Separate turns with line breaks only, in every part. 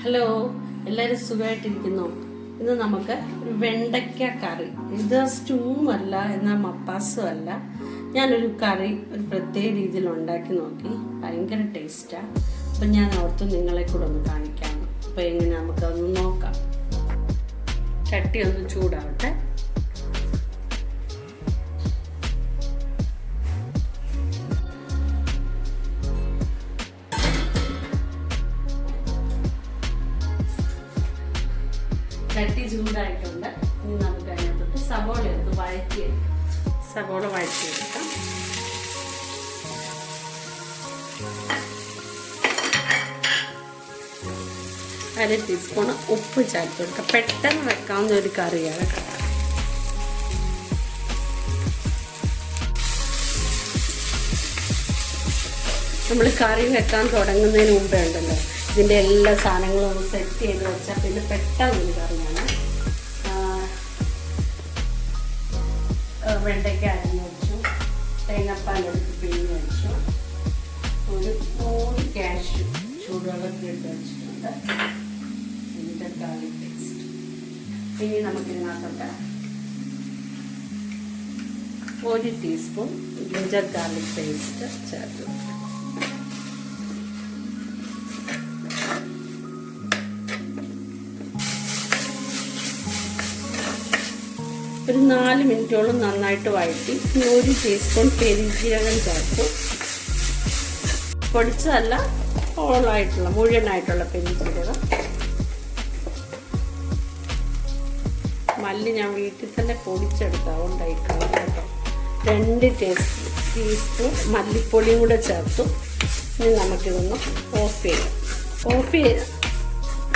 Hello, എല്ലാവരും സുഖമായിട്ടിരിക്കുന്നു. ഇന്ന് നമുക്ക് ഒരു വെണ്ടയ്ക്ക കറി. ഇത് സ്റ്റൂവും അല്ല, എന്നാൽ മപ്പാസും അല്ല. ഞാനൊരു കറി ഒരു പ്രത്യേക രീതിയിൽ ഉണ്ടാക്കി നോക്കി. ഭയങ്കര ടേസ്റ്റാണ്. അപ്പം ഞാൻ ഓർത്ത് നിങ്ങളെ കൂടെ ഒന്ന് കാണിക്കാം. അപ്പോൾ എങ്ങനെ നമുക്കതൊന്ന് നോക്കാം. ചട്ടി ഒന്ന് ചൂടാവട്ടെ. ചട്ടി ചൂടായിട്ടുണ്ട്. ഇനി നമുക്ക് അതിനകത്തോട്ട് സവോള എടുത്ത് വഴറ്റിയെടുക്കാം. അര ടീസ്പൂൺ ഉപ്പ് ചേർത്ത് കൊടുക്കാം. പെട്ടെന്ന് വെക്കാവുന്ന ഒരു കറിയാണ്. നമ്മൾ കറി വെക്കാൻ തുടങ്ങുന്നതിന് മുമ്പേ ഉണ്ടല്ലോ, ഇതിൻ്റെ എല്ലാ സാധനങ്ങളും ഒന്ന് സെറ്റ് ചെയ്ത് വെച്ചാൽ പിന്നെ പെട്ടെന്നൊരു കറിയാണ്. വെണ്ടയ്ക്ക അരിഞ്ഞ് വെച്ചു, തേങ്ങാപ്പാലെടുത്ത് പിഴിഞ്ഞ് വെച്ചു, ഒരു 3 കാഷ്യൂ ചൂടുവെള്ളത്തിലിട്ട് വെച്ചിട്ടുണ്ട്. ഇതിൻ്റെ ഗാർലിക് പേസ്റ്റ്. ഇനി നമുക്കിതിനകത്തോട്ട് 1 ടീസ്പൂൺ ജിഞ്ചർ ഗാർലിക് പേസ്റ്റ് ചേർത്ത് ഒരു 4 മിനിറ്റോളം നന്നായിട്ട് വഴറ്റി 1 ടീസ്പൂൺ പെരുംജീരകം ചേർത്തു. പൊടിച്ചതല്ല, മുഴുവനായിട്ടുള്ള പെരുംജീരകം. മല്ലി ഞാൻ വീട്ടിൽ തന്നെ പൊടിച്ചെടുത്താവുണ്ടായി കേട്ടോ. 2 ടീസ്പൂൺ മല്ലിപ്പൊടിയും കൂടെ ചേർത്തു. ഇനി നമുക്കിതൊന്ന്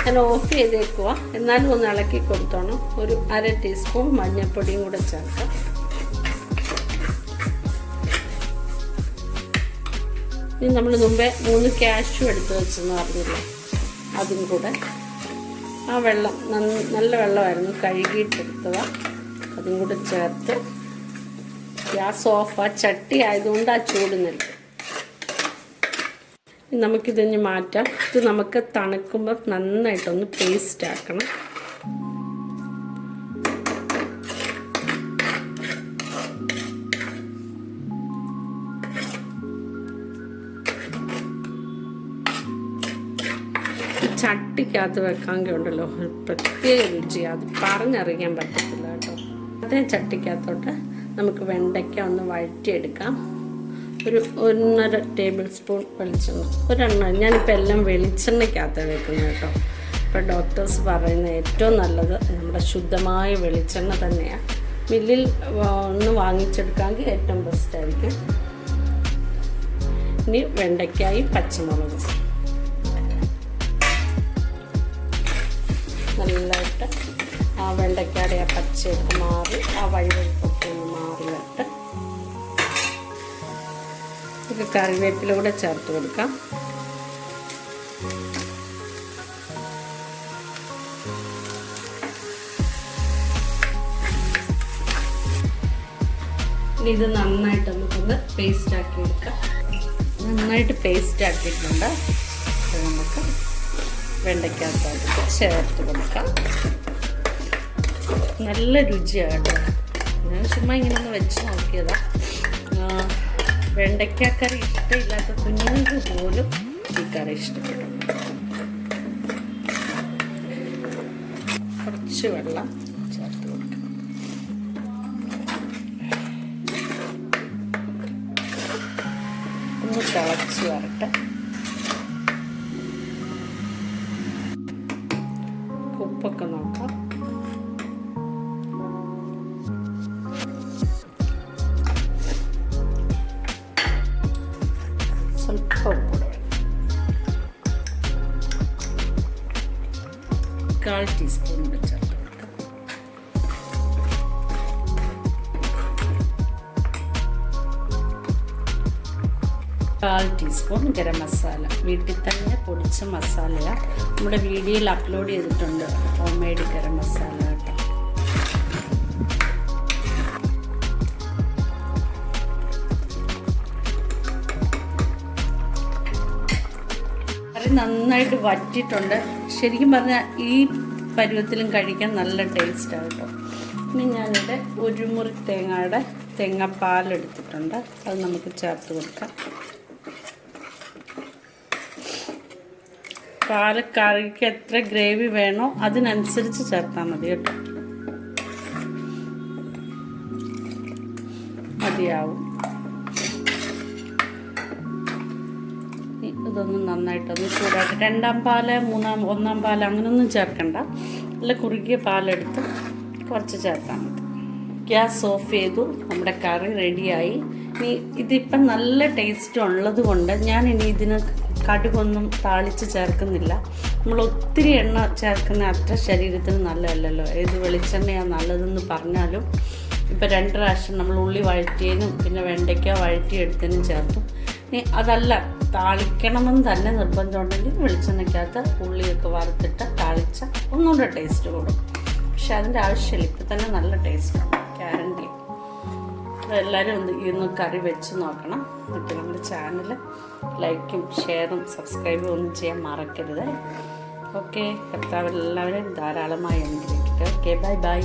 ഞാൻ ഓഫ് ചെയ്തേക്കുക. എന്നാലും ഒന്ന് ഇളക്കി കൊടുത്തോണം. ഒരു അര ടീസ്പൂൺ മഞ്ഞൾപ്പൊടിയും കൂടെ ചേർക്കാം. ഇനി നമ്മൾ മുമ്പേ 3 കാഷ്യൂ എടുത്ത് വെച്ചെന്ന് പറഞ്ഞില്ലേ, അതും കൂടെ ആ വെള്ളം നല്ല വെള്ളമായിരുന്നു, കഴുകിയിട്ടെടുത്തതാണ്. അതും കൂടെ ചേർത്ത് ഗ്യാസ് ഓഫ്. ചട്ടി ആയതുകൊണ്ട് ആ ചൂട് നിൽക്കും. നമുക്കിതിന് മാറ്റാം. ഇത് നമുക്ക് തണുക്കുമ്പോൾ നന്നായിട്ടൊന്ന് പേസ്റ്റ് ആക്കണം. ചട്ടിക്കകത്ത് വെക്കാമെങ്കിൽ ഉണ്ടല്ലോ ഒരു പ്രത്യേക രുചി, അത് പറഞ്ഞറിയിക്കാൻ പറ്റത്തില്ല കേട്ടോ. അതേ ചട്ടിക്കകത്തോട്ട് നമുക്ക് വെണ്ടയ്ക്ക ഒന്ന് വഴറ്റിയെടുക്കാം. ഒരു 1.5 ടേബിൾ സ്പൂൺ വെളിച്ചെണ്ണ. ഞാനിപ്പോൾ എല്ലാം വെളിച്ചെണ്ണയ്ക്കകത്താണ് വെക്കുന്നത് കേട്ടോ. ഇപ്പോൾ ഡോക്ടേഴ്സ് പറയുന്ന ഏറ്റവും നല്ലത് നമ്മുടെ ശുദ്ധമായ വെളിച്ചെണ്ണ തന്നെയാണ്. മില്ലിൽ ഒന്ന് വാങ്ങിച്ചെടുക്കാമെങ്കിൽ ഏറ്റവും ബെസ്റ്റായിരിക്കും. ഇനി വെണ്ടയ്ക്കായി പച്ചമുളക് നല്ലതായിട്ട് ആ വെണ്ടയ്ക്കയുടെ ആ പച്ചയൊക്കെ മാറി ആ വഴുവഴുപ്പൊക്കെ ഒന്ന് മാറി വരട്ടെ. കറിവേപ്പില കൂടെ ചേർത്ത് കൊടുക്കാം. ഇത് നന്നായിട്ട് നമുക്കൊന്ന് പേസ്റ്റ് ആക്കി എടുക്കാം. നന്നായിട്ട് പേസ്റ്റ് ആക്കിയിട്ടുണ്ട്. നമുക്ക് വെണ്ടയ്ക്കകത്തോട്ട് ചേർത്ത് കൊടുക്കാം. നല്ല രുചിയാണ് കേട്ടോ. ഞാൻ ചുമ്മാ ഇങ്ങനെ ഒന്ന് വെച്ച് നോക്കിയതാ. വെണ്ടയ്ക്ക കറി ഇഷ്ടമില്ലാത്ത കുഞ്ഞുങ്ങൾക്ക് പോലും ഈ കറി ഇഷ്ടപ്പെടും. കുറച്ച് വെള്ളം ചേർത്ത് കൊടുക്കണം. ഒന്ന് തിളച്ച് വരട്ടെ. ഉപ്പൊക്കെ നോക്കാം. സ്വല്പം 1/4 ടീസ്പൂൺ കൂടെ ചേർത്ത് കൊടുക്കാം. കാൽ ടീസ്പൂൺ ഗരം മസാല. വീട്ടിൽ തന്നെ പൊടിച്ച മസാലയാണ്. നമ്മുടെ വീഡിയോയിൽ അപ്ലോഡ് ചെയ്തിട്ടുണ്ട് ഹോം മെയ്ഡ് ഗരം മസാല കേട്ടോ. കറി നന്നായിട്ട് വറ്റിയിട്ടുണ്ട്. ശരിക്കും പറഞ്ഞാൽ ഈ പരുവത്തിലും കഴിക്കാൻ നല്ല ടേസ്റ്റാണ് കേട്ടോ. ഇനി ഞാനിവിടെ ഒരു മുറി തേങ്ങാപ്പാലെടുത്തിട്ടുണ്ട്, അത് നമുക്ക് ചേർത്ത് കൊടുക്കാം. പാല് കറിക്ക് എത്ര ഗ്രേവി വേണോ അതിനനുസരിച്ച് ചേർത്താൽ മതി കേട്ടോ, മതിയാവും. ഇതൊന്ന് നന്നായിട്ടൊന്ന് ചൂടാക്കി, രണ്ടാം പാല് ഒന്നാം പാല് അങ്ങനെയൊന്നും ചേർക്കണ്ട, നല്ല കുറുകിയ പാലെടുത്ത് കുറച്ച് ചേർത്താൽ മതി. ഗ്യാസ് ഓഫ് ചെയ്തു, നമ്മുടെ കറി റെഡിയായി. ഇനി ഇതിപ്പം നല്ല ടേസ്റ്റ് ഉള്ളത് കൊണ്ട് ഞാൻ ഇനി ഇതിന് കടുകൊന്നും താളിച്ച് ചേർക്കുന്നില്ല. നമ്മൾ ഒത്തിരി എണ്ണ ചേർക്കുന്ന അത്ര ശരീരത്തിന് നല്ലതല്ലല്ലോ. ഏത് വെളിച്ചെണ്ണയാണ് നല്ലതെന്ന് പറഞ്ഞാലും ഇപ്പം 2 പ്രാവശ്യം നമ്മൾ ഉള്ളി വഴറ്റിയതിനും പിന്നെ വെണ്ടയ്ക്ക വഴറ്റിയെടുത്തതിനും ചേർത്തു. ഇനി അതല്ല, താളിക്കണമെന്ന് തന്നെ നിർബന്ധമുണ്ടെങ്കിൽ വെളിച്ചെണ്ണയ്ക്കകത്ത് ഉള്ളിയൊക്കെ വറുത്തിട്ട് താളിച്ച ഒന്നുകൂടെ ടേസ്റ്റ് കൂടും. പക്ഷെ അതിൻ്റെ ആവശ്യമില്ല, ഇപ്പം തന്നെ നല്ല ടേസ്റ്റാണ്, ഗ്യാരണ്ടി. എല്ലാവരും ഒന്ന് കറി വെച്ച് നോക്കണം. എന്നിട്ട് നമ്മുടെ ചാനൽ ലൈക്കും ഷെയറും സബ്സ്ക്രൈബും ഒന്നും ചെയ്യാൻ മറക്കരുത്. ഓക്കെ, കർത്താവ് എല്ലാവരെയും ധാരാളമായി അനുഗ്രഹിക്കട്ടെ. Okay, bye bye.